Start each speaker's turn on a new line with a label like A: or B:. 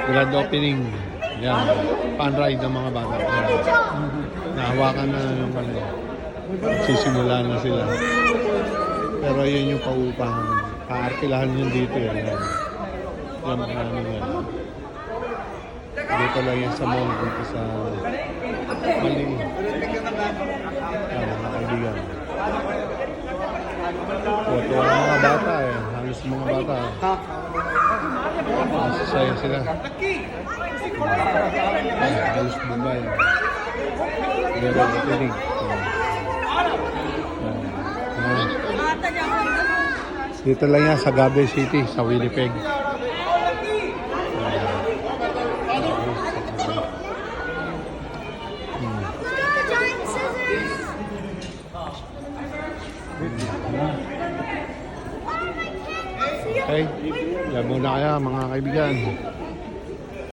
A: Grand opening. Yan. Pan-ride ng mga bata. Yan. Nahawakan na yung ano. Sisimula na sila. Pero yun yung paupahan. Paarkilahan yun dito. Yan. Yan mga ano yan. Dito lang yan sa mall. Dito sa Mali. Yan mga kaibigan. Ito ang mga bata eh. Halos mga bata. Masasaya sila. Halos Mumbai. Meron na pinig. Dito lang yan sa Gabe City, sa Winnipeg. Okay, yan muna kaya mga kaibigan.